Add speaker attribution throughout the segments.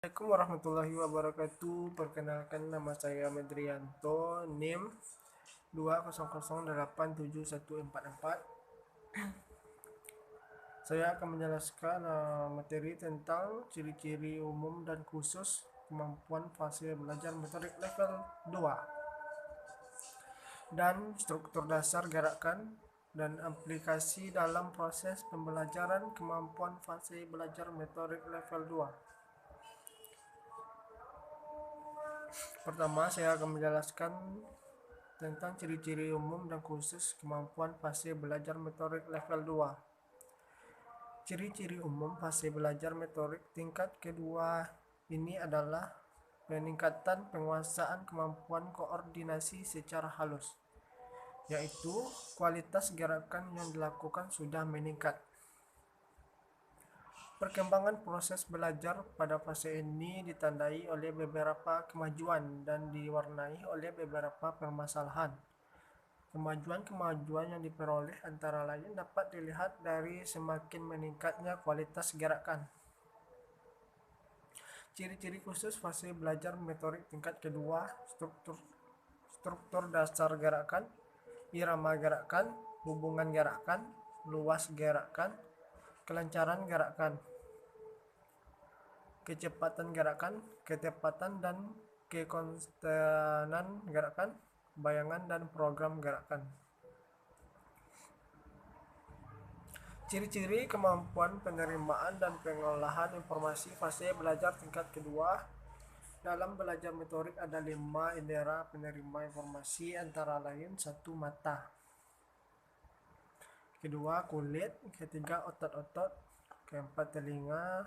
Speaker 1: Assalamualaikum warahmatullahi wabarakatuh. Perkenalkan, nama saya Medrianto, NIM 200871444. Saya akan menjelaskan materi tentang ciri-ciri umum dan khusus kemampuan fase belajar motorik level 2 dan struktur dasar gerakan dan aplikasi dalam proses pembelajaran kemampuan fase belajar motorik level 2. Pertama, saya akan menjelaskan tentang ciri-ciri umum dan khusus kemampuan fase belajar motorik level 2. Ciri-ciri umum fase belajar motorik tingkat kedua ini adalah peningkatan penguasaan kemampuan koordinasi secara halus, yaitu kualitas gerakan yang dilakukan sudah meningkat. Perkembangan proses belajar pada fase ini ditandai oleh beberapa kemajuan dan diwarnai oleh beberapa permasalahan. Kemajuan-kemajuan yang diperoleh antara lain dapat dilihat dari semakin meningkatnya kualitas gerakan. Ciri-ciri khusus fase belajar motorik tingkat kedua: struktur dasar gerakan, irama gerakan, hubungan gerakan, luas gerakan, kelancaran gerakan, kecepatan gerakan, ketepatan dan kekonstanan gerakan, bayangan dan program gerakan. Ciri-ciri kemampuan penerimaan dan pengolahan informasi fase belajar tingkat kedua. Dalam belajar motorik ada 5 indera penerima informasi, antara lain 1. Mata, kedua kulit, ketiga otot-otot, keempat telinga,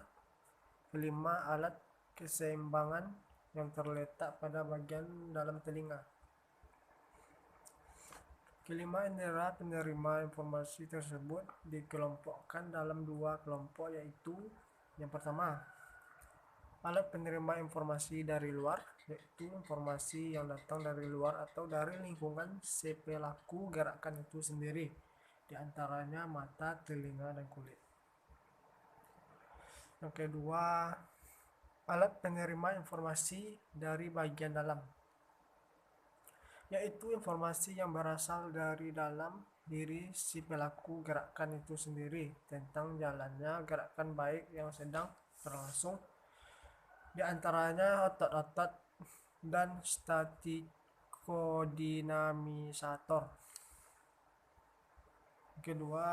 Speaker 1: kelima alat keseimbangan yang terletak pada bagian dalam telinga. Kelima indera penerima informasi tersebut dikelompokkan dalam 2 kelompok, yaitu yang pertama, alat penerima informasi dari luar, yaitu informasi yang datang dari luar atau dari lingkungan si pelaku gerakan itu sendiri, diantaranya mata, telinga, dan kulit. Yang kedua, alat penerima informasi dari bagian dalam, yaitu informasi yang berasal dari dalam diri si pelaku gerakan itu sendiri tentang jalannya gerakan baik yang sedang berlangsung, diantaranya otot-otot dan statikodinamisator. Kedua,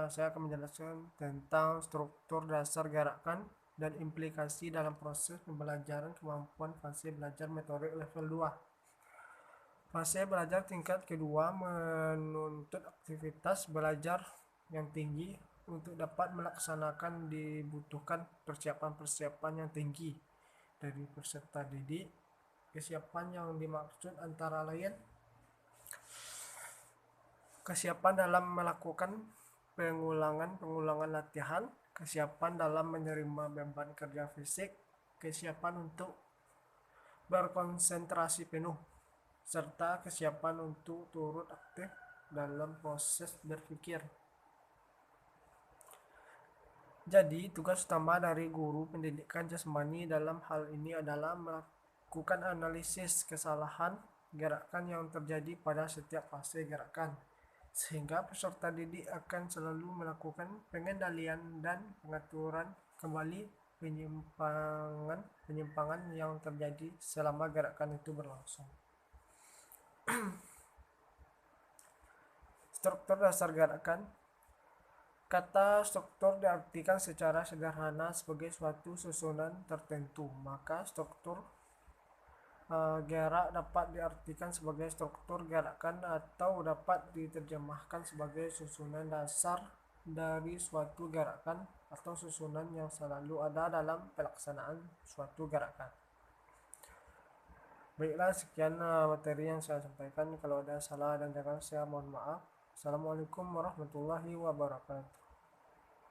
Speaker 1: saya akan menjelaskan tentang struktur dasar gerakan dan implikasi dalam proses pembelajaran kemampuan fase belajar motorik level 2. Fase belajar tingkat kedua menuntut aktivitas belajar yang tinggi. Untuk dapat melaksanakan dibutuhkan persiapan-persiapan yang tinggi dari peserta didik. Kesiapan yang dimaksud antara lain kesiapan dalam melakukan pengulangan latihan, kesiapan dalam menerima beban kerja fisik, kesiapan untuk berkonsentrasi penuh, serta kesiapan untuk turut aktif dalam proses berpikir. Jadi, tugas utama dari guru pendidikan jasmani dalam hal ini adalah melakukan analisis kesalahan gerakan yang terjadi pada setiap fase gerakan, sehingga peserta didik akan selalu melakukan pengendalian dan pengaturan kembali penyimpangan yang terjadi selama gerakan itu berlangsung. Struktur dasar gerakan. Kata struktur diartikan secara sederhana sebagai suatu susunan tertentu, maka struktur gerak dapat diartikan sebagai struktur gerakan atau dapat diterjemahkan sebagai susunan dasar dari suatu gerakan atau susunan yang selalu ada dalam pelaksanaan suatu gerakan. Baiklah, sekian materi yang saya sampaikan. Kalau ada salah dan jangan, saya mohon maaf. Assalamualaikum warahmatullahi wabarakatuh.